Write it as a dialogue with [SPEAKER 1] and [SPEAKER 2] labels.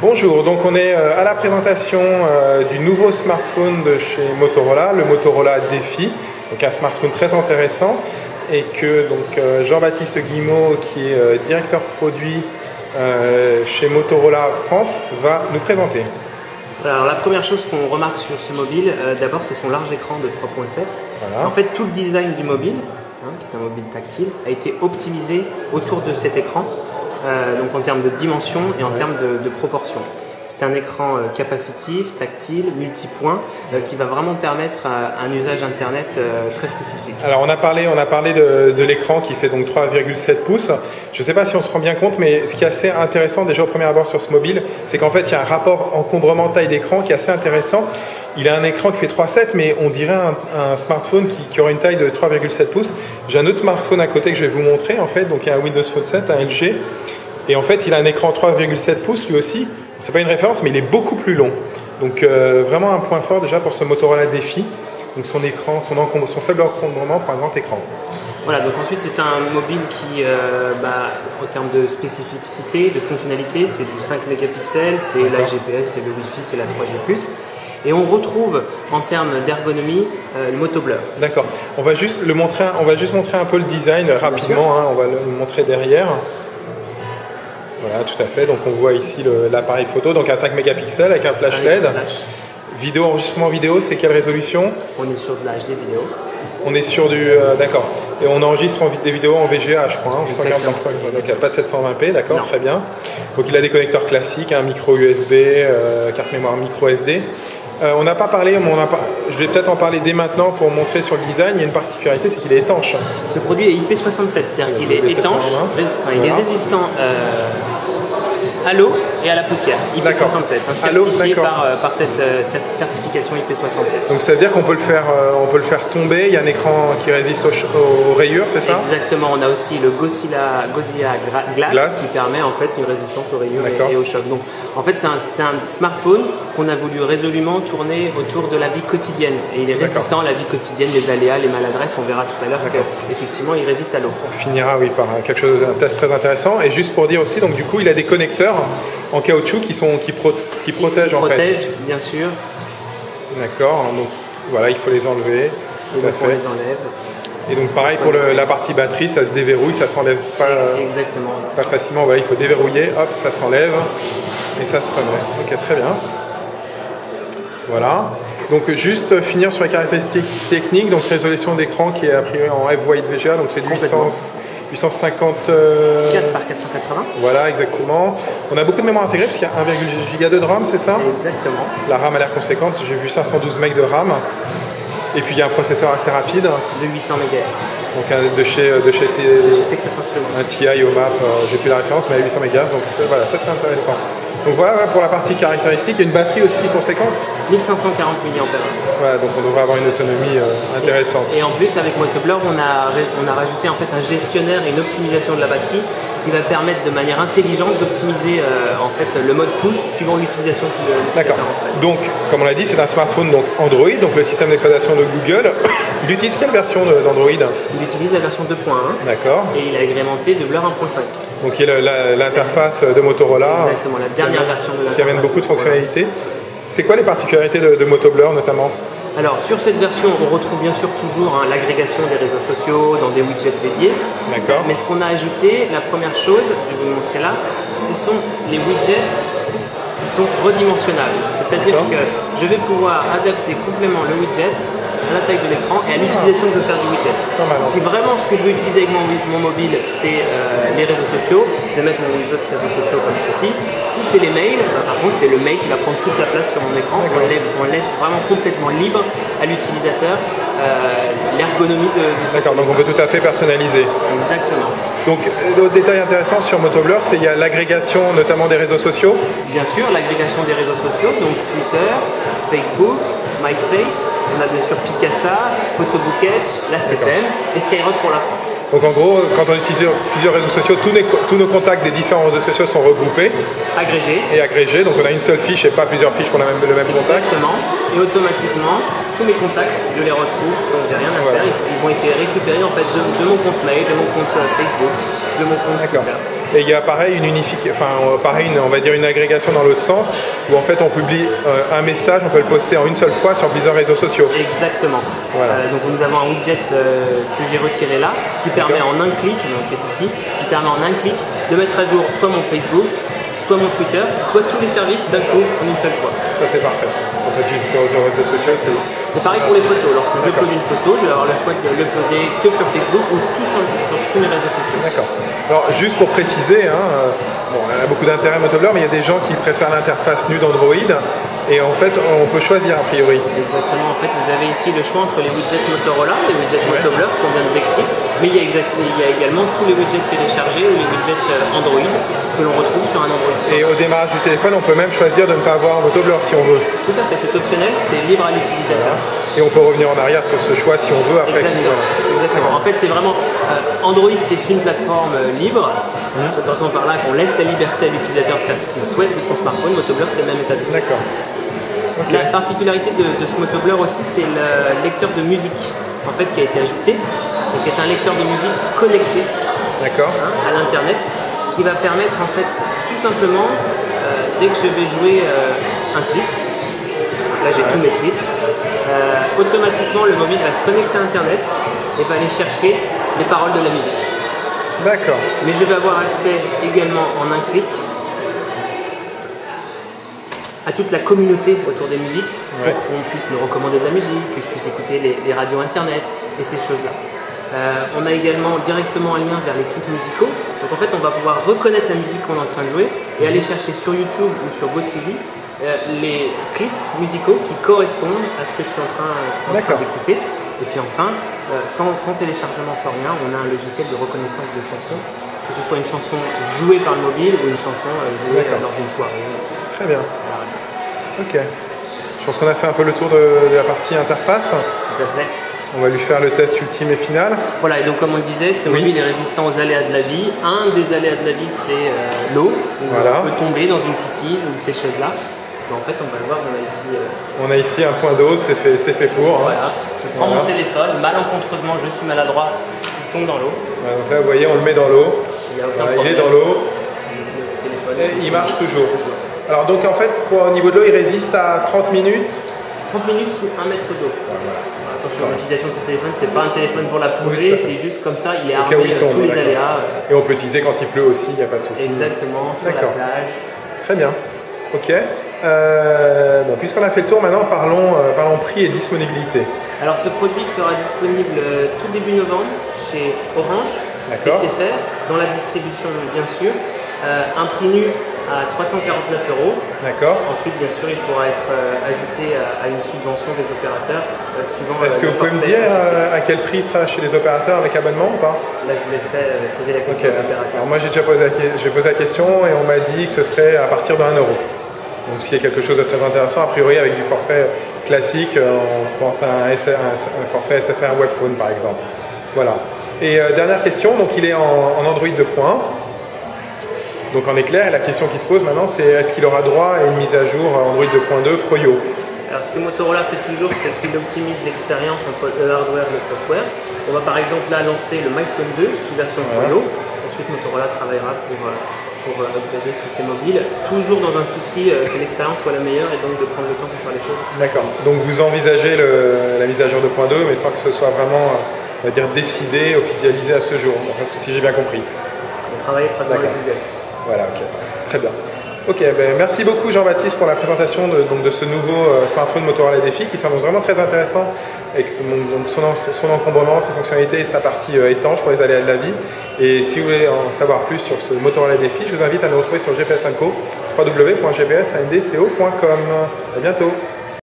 [SPEAKER 1] Bonjour, donc on est à la présentation du nouveau smartphone de chez Motorola, le Motorola Defi, donc un smartphone très intéressant et que Jean-Baptiste Guillemot, qui est directeur produit chez Motorola France, va nous présenter.
[SPEAKER 2] Alors la première chose qu'on remarque sur ce mobile, d'abord c'est son large écran de 3.7.
[SPEAKER 1] Voilà.
[SPEAKER 2] En fait tout le design du mobile, qui est un mobile tactile, a été optimisé autour de cet écran, donc en termes de dimension et en termes de proportion. C'est un écran capacitif, tactile, multipoint, qui va vraiment permettre un usage internet très spécifique.
[SPEAKER 1] Alors on a parlé de l'écran qui fait donc 3,7 pouces. Je ne sais pas si on se rend bien compte, mais ce qui est assez intéressant déjà au premier abord sur ce mobile, c'est qu'en fait il y a un rapport encombrement taille d'écran qui est assez intéressant. Il a un écran qui fait 3,7, mais on dirait un smartphone qui aurait une taille de 3,7 pouces. J'ai un autre smartphone à côté que je vais vous montrer en fait, donc il y a un Windows Phone 7, un LG, et en fait il a un écran 3,7 pouces lui aussi. C'est pas une référence, mais il est beaucoup plus long. Donc vraiment un point fort déjà pour ce Motorola Defi. Donc son écran, son faible encombrement pour un grand écran.
[SPEAKER 2] Voilà, donc ensuite c'est un mobile qui, en termes de spécificité, de fonctionnalité, c'est du 5 mégapixels, c'est la GPS, c'est le Wi-Fi, c'est la 3G+. Et on retrouve en termes d'ergonomie le MotoBlur. D'accord.
[SPEAKER 1] On va juste montrer un peu le design rapidement. On va le montrer derrière. Voilà, tout à fait. Donc on voit ici l'appareil photo, donc un 5 mégapixels avec un flash LED. Vidéo, enregistrement vidéo, c'est quelle résolution?
[SPEAKER 2] On est sur de la HD vidéo.
[SPEAKER 1] On est sur du... d'accord. Et on enregistre des vidéos en VGA, je crois. 145, donc il n'y a pas de 720p, d'accord, très bien. Donc il a des connecteurs classiques, un micro USB, carte mémoire micro SD. On n'a pas parlé, je vais peut-être en parler dès maintenant pour montrer sur le design. Il y a une particularité, c'est qu'il est étanche.
[SPEAKER 2] Ce produit est IP67, c'est-à-dire qu'il est étanche, il est résistant à l'eau et à la poussière. IP67, certifié par cette certification IP67.
[SPEAKER 1] Donc ça veut dire qu'on peut le faire tomber. Il y a un écran qui résiste aux rayures, c'est ça?
[SPEAKER 2] Exactement. On a aussi le Godzilla Glass qui permet en fait une résistance aux rayures et aux chocs. Donc en fait c'est un smartphone qu'on a voulu résolument tourner autour de la vie quotidienne et il est résistant à la vie quotidienne, les aléas, les maladresses. On verra tout à l'heure qu'effectivement il résiste à l'eau.
[SPEAKER 1] On finira par quelque chose d'un test très intéressant. Et juste pour dire aussi, donc du coup il a des connecteurs en caoutchouc qui protègent en fait.
[SPEAKER 2] Bien sûr.
[SPEAKER 1] D'accord, donc voilà, il faut les enlever.
[SPEAKER 2] Et donc on les enlève.
[SPEAKER 1] Et donc pareil pour la partie batterie, ça se déverrouille, ça s'enlève pas, pas facilement. Voilà, il faut déverrouiller, hop, ça s'enlève et ça se remet. Ok, très bien. Voilà. Donc juste finir sur les caractéristiques techniques, donc résolution d'écran qui est a priori en F-Wide VGA, donc c'est 850
[SPEAKER 2] 4 par 480.
[SPEAKER 1] Voilà, exactement. On a beaucoup de mémoire intégrée parce qu'il y a 1,8 Go de RAM, c'est ça?
[SPEAKER 2] Exactement.
[SPEAKER 1] La RAM a l'air conséquente, j'ai vu 512 MB de RAM. Et puis il y a un processeur assez rapide.
[SPEAKER 2] De 800 MHz.
[SPEAKER 1] Donc de chez
[SPEAKER 2] Texas Instruments.
[SPEAKER 1] Un TI au map, j'ai plus la référence, mais à 800 MHz, donc voilà, c'est très intéressant. Donc voilà pour la partie caractéristique. Il y a une batterie aussi conséquente.
[SPEAKER 2] 1540 mAh.
[SPEAKER 1] Voilà, donc on devrait avoir une autonomie intéressante.
[SPEAKER 2] Et en plus avec MotoBlur, on a rajouté en fait un gestionnaire et une optimisation de la batterie qui va permettre de manière intelligente d'optimiser en fait le mode push suivant l'utilisation de l'utilisateur.
[SPEAKER 1] D'accord. Donc comme on l'a dit, c'est un smartphone donc Android, donc le système d'exploitation de Google. Il utilise quelle version d'Android?
[SPEAKER 2] Il utilise la version 2.1.
[SPEAKER 1] D'accord.
[SPEAKER 2] Et il est agrémenté de Blur 1.5.
[SPEAKER 1] Donc il y a l'interface de Motorola.
[SPEAKER 2] Exactement, la dernière version de l'interface.
[SPEAKER 1] Qui amène beaucoup de fonctionnalités. C'est quoi les particularités de MotoBlur notamment?
[SPEAKER 2] Alors sur cette version, on retrouve bien sûr toujours l'agrégation des réseaux sociaux dans des widgets dédiés.
[SPEAKER 1] D'accord.
[SPEAKER 2] Mais ce qu'on a ajouté, la première chose, je vais vous montrer là, ce sont les widgets qui sont redimensionnables. C'est-à-dire que je vais pouvoir adapter complètement le widget à la taille de l'écran et à l'utilisation que je veux faire du widget. Si vraiment ce que je veux utiliser avec mon mobile, c'est les réseaux sociaux, je vais mettre mes autres réseaux sociaux comme ceci. Si c'est les mails, par contre c'est le mail qui va prendre toute la place sur mon écran. On laisse vraiment complètement libre à l'utilisateur l'ergonomie de
[SPEAKER 1] D'accord, donc on peut tout à fait personnaliser.
[SPEAKER 2] Exactement.
[SPEAKER 1] Donc l'autre détail intéressant sur MotoBlur, c'est qu'il y a l'agrégation notamment des réseaux sociaux.
[SPEAKER 2] Bien sûr, l'agrégation des réseaux sociaux, donc Twitter, Facebook, MySpace, on a bien sûr Picasa, Photobouquet, Last.fm et Skyrock pour la France.
[SPEAKER 1] Donc en gros, quand on utilise plusieurs réseaux sociaux, tous nos contacts des différents réseaux sociaux sont regroupés. Agrégés. Donc on a une seule fiche et pas plusieurs fiches pour le même contact.
[SPEAKER 2] Exactement. Et automatiquement, tous mes contacts, je les retrouve sans que j'ai rien à faire. Ils vont être récupérés en fait de mon compte mail, de mon compte Facebook, de mon compte Twitter.
[SPEAKER 1] Et il y a pareil on va dire une agrégation dans l'autre sens où en fait on publie un message, on peut le poster en une seule fois sur plusieurs réseaux sociaux.
[SPEAKER 2] Exactement.
[SPEAKER 1] Voilà.
[SPEAKER 2] Donc nous avons un widget que j'ai retiré là, qui permet en un clic, donc qui est ici, qui permet en un clic de mettre à jour soit mon Facebook, soit mon Twitter, soit tous les services d'un coup en une seule fois.
[SPEAKER 1] Ça c'est parfait. En fait, juste sur les réseaux sociaux, c'est...
[SPEAKER 2] Et pareil pour les photos. Lorsque je upload une photo, je vais avoir le choix de l'uploader que sur Facebook ou sur tous mes réseaux sociaux.
[SPEAKER 1] D'accord. Alors juste pour préciser, bon, elle a beaucoup d'intérêt Motoblur, mais il y a des gens qui préfèrent l'interface nue d'Android. Et en fait, on peut choisir a priori.
[SPEAKER 2] Exactement. En fait, vous avez ici le choix entre les widgets Motorola, les widgets Motoblur qu'on vient de décrire, mais il y a également tous les widgets téléchargés ou les widgets Android que l'on retrouve sur un Android.
[SPEAKER 1] Et au démarrage du téléphone, on peut même choisir de ne pas avoir un Motoblur si on veut.
[SPEAKER 2] Tout à fait, c'est optionnel, c'est libre à l'utilisateur.
[SPEAKER 1] Et on peut revenir en arrière sur ce choix si on veut après.
[SPEAKER 2] Exactement. En fait, c'est vraiment Android, c'est une plateforme libre. Dans par là qu'on laisse la liberté à l'utilisateur de faire ce qu'il souhaite de son smartphone. Motoblur, c'est le même état d'esprit.
[SPEAKER 1] D'accord. Okay.
[SPEAKER 2] La particularité de ce Motoblur aussi, c'est le lecteur de musique en fait qui a été ajouté, et qui est un lecteur de musique connecté à l'internet, qui va permettre en fait tout simplement dès que je vais jouer un titre, là j'ai tous mes titres, automatiquement le mobile va se connecter à internet et va aller chercher les paroles de la musique.
[SPEAKER 1] D'accord.
[SPEAKER 2] Mais je vais avoir accès également en un clic à toute la communauté autour des musiques pour qu'on puisse me recommander de la musique, que je puisse écouter les radios internet et ces choses-là. On a également directement un lien vers les clips musicaux. Donc en fait, on va pouvoir reconnaître la musique qu'on est en train de jouer et aller chercher sur YouTube ou sur GoTV les clips musicaux qui correspondent à ce que je suis en train d'écouter. Et puis enfin, sans téléchargement, sans rien, on a un logiciel de reconnaissance de chansons, que ce soit une chanson jouée par le mobile ou une chanson jouée lors d'une soirée.
[SPEAKER 1] Très bien. Ok. Je pense qu'on a fait un peu le tour de la partie interface.
[SPEAKER 2] Tout à fait.
[SPEAKER 1] On va lui faire le test ultime et final.
[SPEAKER 2] Voilà, et donc comme on le disait, ce mobile est résistant aux aléas de la vie. Un des aléas de la vie, c'est l'eau. On peut tomber dans une piscine ou ces choses-là. Mais en fait, on va le voir,
[SPEAKER 1] on a ici un point d'eau, c'est fait pour.
[SPEAKER 2] Voilà. Je prends mon téléphone, malencontreusement, je suis maladroit, il tombe dans l'eau.
[SPEAKER 1] Voilà, donc là, vous voyez, on le met dans l'eau. Il est dans l'eau. Et il marche toujours. Alors donc en fait, au niveau de l'eau, il résiste à 30 minutes.
[SPEAKER 2] 30 minutes sous 1 mètre d'eau. Attention, l'utilisation de ce téléphone, c'est pas un téléphone pour la plongée, c'est juste comme ça, il est armé tous les aléas.
[SPEAKER 1] Et on peut l'utiliser quand il pleut aussi, il n'y a pas de souci.
[SPEAKER 2] Exactement, sur la plage.
[SPEAKER 1] Très bien. Ok. Bon, puisqu'on a fait le tour, maintenant parlons prix et disponibilité.
[SPEAKER 2] Alors ce produit sera disponible tout début novembre chez Orange, SFR, dans la distribution bien sûr. Un prix nu à 349 €.
[SPEAKER 1] D'accord.
[SPEAKER 2] Ensuite, bien sûr, il pourra être ajouté à une subvention des opérateurs suivant.
[SPEAKER 1] Est-ce que vous pouvez me dire à quel prix il sera chez les opérateurs avec abonnement ou pas?
[SPEAKER 2] Là, je vous laisserai poser la question aux opérateurs.
[SPEAKER 1] Alors moi, j'ai déjà posé la question et on m'a dit que ce serait à partir de 1 €. Donc, s'il y a quelque chose de très intéressant, a priori, avec du forfait classique, on pense à un forfait SFR Webphone, par exemple. Voilà. Et dernière question, donc il est en Android 2.1. Donc en éclair, la question qui se pose maintenant, c'est est-ce qu'il aura droit à une mise à jour Android 2.2 Froyo?
[SPEAKER 2] Alors ce que Motorola fait toujours, c'est qu'il optimise l'expérience entre le hardware et le software. On va par exemple là lancer le Milestone 2 sous version Froyo. Ensuite Motorola travaillera pour upgrader tous ses mobiles, toujours dans un souci que l'expérience soit la meilleure et donc de prendre le temps pour faire les choses.
[SPEAKER 1] D'accord. Donc vous envisagez la mise à jour 2.2 mais sans que ce soit vraiment, on va dire, décidé, officialisé à ce jour, parce que si j'ai bien compris.
[SPEAKER 2] On travaille étroitement avec Google.
[SPEAKER 1] Voilà, ok, très bien. Ok, ben, merci beaucoup Jean-Baptiste pour la présentation de ce nouveau smartphone Motorola Défi qui s'annonce vraiment très intéressant avec donc son encombrement, ses fonctionnalités et sa partie étanche pour les aléas de la vie. Et si vous voulez en savoir plus sur ce Motorola Défi, je vous invite à nous retrouver sur GPS Info, www.gpsandco.com. À bientôt.